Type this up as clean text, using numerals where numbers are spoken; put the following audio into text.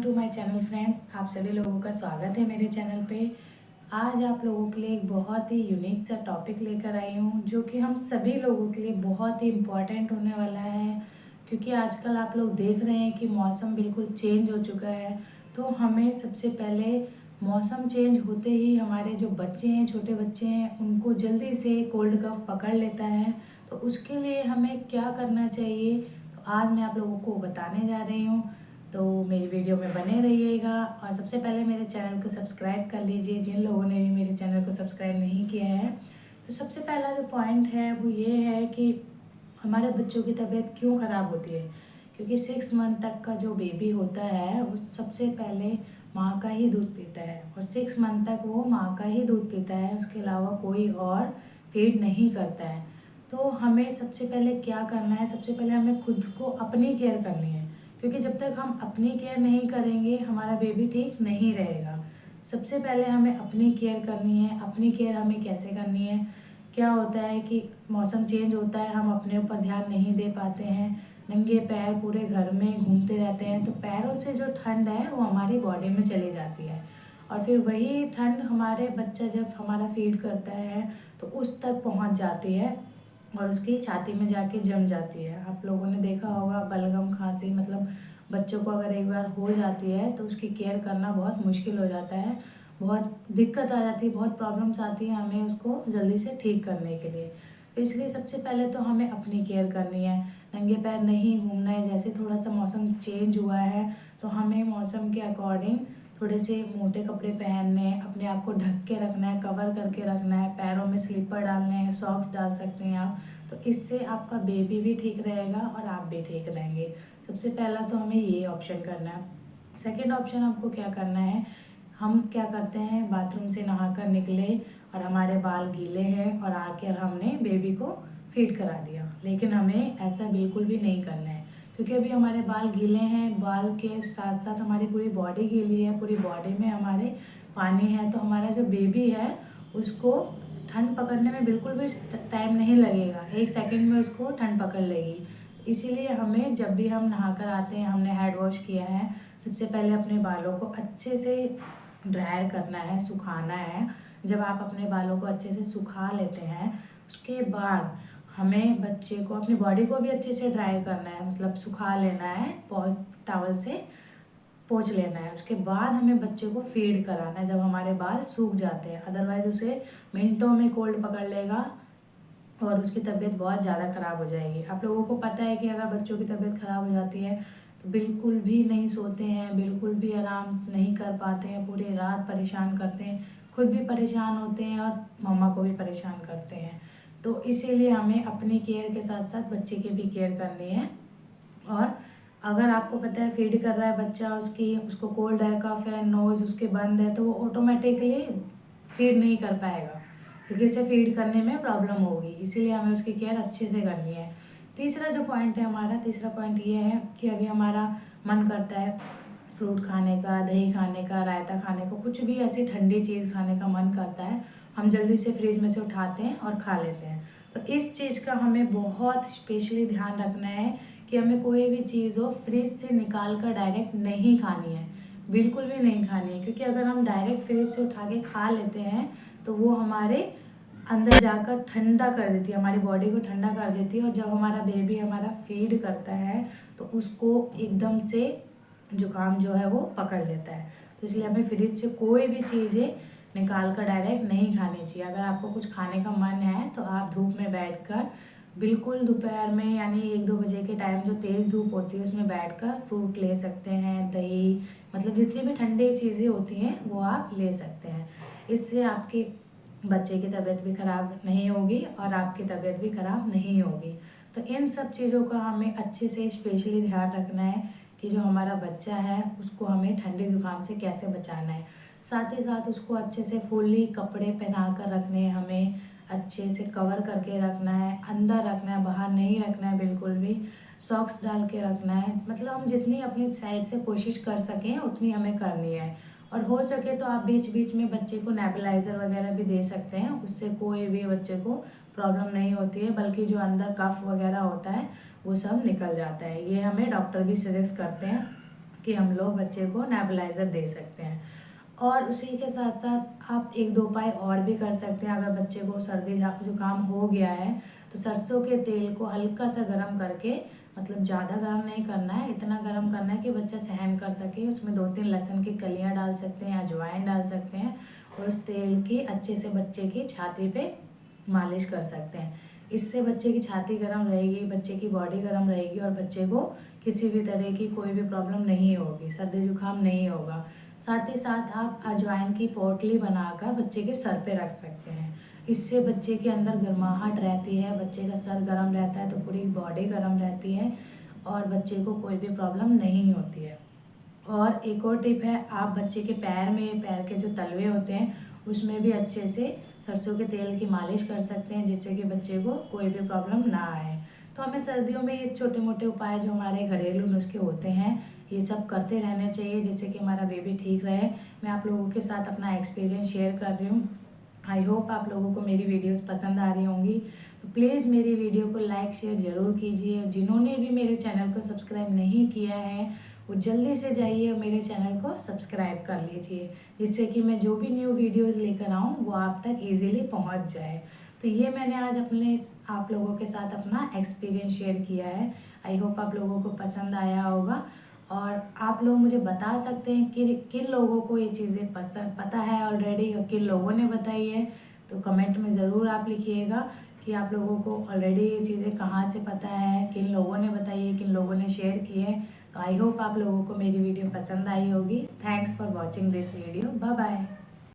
To my channel friends. आप सभी लोगों का स्वागत है मेरे चैनल पे। आज आप लोगों के लिए एक बहुत ही यूनिक सा टॉपिक लेकर आई हूँ जो कि हम सभी लोगों के लिए बहुत ही इम्पोर्टेंट होने वाला है, क्योंकि आजकल आप लोग देख रहे हैं कि मौसम बिल्कुल चेंज हो चुका है। तो हमें सबसे पहले मौसम चेंज होते ही हमारे जो बच्चे हैं, छोटे बच्चे हैं, उनको जल्दी से कोल्ड कफ पकड़ लेता है। तो उसके लिए हमें क्या करना चाहिए, तो आज मैं आप लोगों को बताने जा रही हूँ। तो मेरी वीडियो में बने रहिएगा और सबसे पहले मेरे चैनल को सब्सक्राइब कर लीजिए जिन लोगों ने भी मेरे चैनल को सब्सक्राइब नहीं किया है। तो सबसे पहला जो पॉइंट है वो ये है कि हमारे बच्चों की तबीयत क्यों ख़राब होती है, क्योंकि 6 मंथ तक का जो बेबी होता है वो सबसे पहले माँ का ही दूध पीता है और 6 मंथ तक वो माँ का ही दूध पीता है, उसके अलावा कोई और फीड नहीं करता है। तो हमें सबसे पहले क्या करना है, सबसे पहले हमें खुद को अपनी केयर करनी है, क्योंकि जब तक हम अपनी केयर नहीं करेंगे हमारा बेबी ठीक नहीं रहेगा। सबसे पहले हमें अपनी केयर करनी है। अपनी केयर हमें कैसे करनी है, क्या होता है कि मौसम चेंज होता है, हम अपने ऊपर ध्यान नहीं दे पाते हैं, नंगे पैर पूरे घर में घूमते रहते हैं, तो पैरों से जो ठंड है वो हमारी बॉडी में चली जाती है और फिर वही ठंड हमारे बच्चा जब हमारा फीड करता है तो उस तक पहुंच जाती है और उसकी छाती में जाके जम जाती है। आप लोगों ने देखा होगा बलगम खांसी, मतलब बच्चों को अगर एक बार हो जाती है तो उसकी केयर करना बहुत मुश्किल हो जाता है, बहुत दिक्कत आ जाती है, बहुत प्रॉब्लम्स आती है हमें उसको जल्दी से ठीक करने के लिए। तो इसलिए सबसे पहले तो हमें अपनी केयर करनी है, नंगे पैर नहीं घूमना है। जैसे थोड़ा सा मौसम चेंज हुआ है तो हमें मौसम के अकॉर्डिंग थोड़े से मोटे कपड़े पहनने हैं, अपने आप को ढक के रखना है, कवर करके रखना है, पैरों में स्लीपर डालने हैं, सॉक्स डाल सकते हैं आप। तो इससे आपका बेबी भी ठीक रहेगा और आप भी ठीक रहेंगे। सबसे पहला तो हमें ये ऑप्शन करना है। सेकेंड ऑप्शन आपको क्या करना है, हम क्या करते हैं, बाथरूम से नहाकर निकले और हमारे बाल गीले हैं और आकर हमने बेबी को फीड करा दिया, लेकिन हमें ऐसा बिल्कुल भी नहीं करना है, क्योंकि अभी हमारे बाल गीले हैं, बाल के साथ साथ हमारी पूरी बॉडी गीली है, पूरी बॉडी में हमारे पानी है, तो हमारा जो बेबी है उसको ठंड पकड़ने में बिल्कुल भी टाइम नहीं लगेगा, 1 सेकंड में उसको ठंड पकड़ लेगी। इसीलिए हमें जब भी हम नहाकर आते हैं, हमने हेड वॉश किया है, सबसे पहले अपने बालों को अच्छे से ड्रायर करना है, सुखाना है। जब आप अपने बालों को अच्छे से सुखा लेते हैं उसके बाद हमें बच्चे को अपनी बॉडी को भी अच्छे से ड्राई करना है, मतलब सुखा लेना है, टॉवल से पोंछ लेना है। उसके बाद हमें बच्चे को फीड कराना है जब हमारे बाल सूख जाते हैं, अदरवाइज उसे मिनटों में कोल्ड पकड़ लेगा और उसकी तबीयत बहुत ज़्यादा ख़राब हो जाएगी। आप लोगों को पता है कि अगर बच्चों की तबीयत ख़राब हो जाती है तो बिल्कुल भी नहीं सोते हैं, बिल्कुल भी आराम नहीं कर पाते हैं, पूरी रात परेशान करते हैं, खुद भी परेशान होते हैं और मम्मा को भी परेशान करते हैं। तो इसीलिए हमें अपनी केयर के साथ साथ बच्चे की भी केयर करनी है। और अगर आपको पता है फीड कर रहा है बच्चा, उसको कोल्ड है, कफ है, नोज़ उसके बंद है, तो वो ऑटोमेटिकली फीड नहीं कर पाएगा, क्योंकि इसे फीड करने में प्रॉब्लम होगी। इसीलिए हमें उसकी केयर अच्छे से करनी है। तीसरा जो पॉइंट है हमारा, तीसरा पॉइंट ये है कि अभी हमारा मन करता है फ्रूट खाने का, दही खाने का, रायता खाने को, कुछ भी ऐसी ठंडी चीज़ खाने का मन करता है, हम जल्दी से फ्रिज में से उठाते हैं और खा लेते हैं। तो इस चीज़ का हमें बहुत स्पेशली ध्यान रखना है कि हमें कोई भी चीज़ हो फ्रिज से निकाल कर डायरेक्ट नहीं खानी है, बिल्कुल भी नहीं खानी है, क्योंकि अगर हम डायरेक्ट फ्रिज से उठा के खा लेते हैं तो वो हमारे अंदर जाकर ठंडा कर देती है, हमारी बॉडी को ठंडा कर देती है, और जब हमारा बेबी हमारा फीड करता है तो उसको एकदम से जुकाम जो है वो पकड़ लेता है। तो इसलिए हमें फ्रिज से कोई भी चीज़ें निकाल कर डायरेक्ट नहीं खानी चाहिए। अगर आपको कुछ खाने का मन है तो आप धूप में बैठकर बिल्कुल दोपहर में, यानी 1-2 बजे के टाइम जो तेज़ धूप होती है उसमें बैठकर फ्रूट ले सकते हैं, दही, मतलब जितनी भी ठंडी चीज़ें होती हैं वो आप ले सकते हैं। इससे आपके बच्चे की तबीयत भी ख़राब नहीं होगी और आपकी तबीयत भी ख़राब नहीं होगी। तो इन सब चीज़ों का हमें अच्छे से स्पेशली ध्यान रखना है कि जो हमारा बच्चा है उसको हमें ठंडी ज़ुकाम से कैसे बचाना है। साथ ही साथ उसको अच्छे से फुल्ली कपड़े पहना कर रखने हैं, हमें अच्छे से कवर करके रखना है, अंदर रखना है, बाहर नहीं रखना है बिल्कुल भी, सॉक्स डाल के रखना है। मतलब हम जितनी अपनी साइड से कोशिश कर सकें उतनी हमें करनी है। और हो सके तो आप बीच बीच में बच्चे को नेबुलाइज़र वगैरह भी दे सकते हैं, उससे कोई भी बच्चे को प्रॉब्लम नहीं होती है, बल्कि जो अंदर कफ वगैरह होता है वो सब निकल जाता है। ये हमें डॉक्टर भी सजेस्ट करते हैं। कि हम लोग बच्चे को नेबुलाइज़र दे सकते हैं। और उसी के साथ साथ आप एक दो उपाय और भी कर सकते हैं। अगर बच्चे को सर्दी जुकाम हो गया है तो सरसों के तेल को हल्का सा गर्म करके, मतलब ज़्यादा गर्म नहीं करना है, इतना गर्म करना है कि बच्चा सहन कर सके। उसमें 2-3 लहसुन की कलियां डाल सकते हैं, अजवाइन डाल सकते हैं और उस तेल की अच्छे से बच्चे की छाती पे मालिश कर सकते हैं। इससे बच्चे की छाती गर्म रहेगी, बच्चे की बॉडी गर्म रहेगी और बच्चे को किसी भी तरह की कोई भी प्रॉब्लम नहीं होगी, सर्दी जुकाम नहीं होगा। साथ ही साथ आप अजवाइन की पोटली बनाकर बच्चे के सर पे रख सकते हैं। इससे बच्चे के अंदर गर्माहट रहती है, बच्चे का सर गर्म रहता है तो पूरी बॉडी गर्म रहती है और बच्चे को कोई भी प्रॉब्लम नहीं होती है। और एक और टिप है, आप बच्चे के पैर के जो तलवे होते हैं उसमें भी अच्छे से सरसों के तेल की मालिश कर सकते हैं, जिससे कि बच्चे को कोई भी प्रॉब्लम ना आए। तो हमें सर्दियों में ये छोटे मोटे उपाय जो हमारे घरेलू नुस्खे होते हैं ये सब करते रहने चाहिए, जिससे कि हमारा बेबी ठीक रहे। मैं आप लोगों के साथ अपना एक्सपीरियंस शेयर कर रही हूँ। आई होप आप लोगों को मेरी वीडियोस पसंद आ रही होंगी। तो प्लीज़ मेरी वीडियो को लाइक शेयर ज़रूर कीजिए। जिन्होंने भी मेरे चैनल को सब्सक्राइब नहीं किया है वो जल्दी से जाइए और मेरे चैनल को सब्सक्राइब कर लीजिए, जिससे कि मैं जो भी न्यू वीडियोस लेकर आऊँ वो आप तक इजीली पहुँच जाए। तो ये मैंने आज आप लोगों के साथ अपना एक्सपीरियंस शेयर किया है। आई होप आप लोगों को पसंद आया होगा और आप लोग मुझे बता सकते हैं कि किन लोगों को ये चीज़ें पता है ऑलरेडी और किन लोगों ने बताई है। तो कमेंट में ज़रूर आप लिखिएगा कि आप लोगों को ऑलरेडी ये चीज़ें कहाँ से पता है, किन लोगों ने बताई है, किन लोगों ने शेयर की है। तो आई होप आप लोगों को मेरी वीडियो पसंद आई होगी। Thanks for watching this video. Bye bye.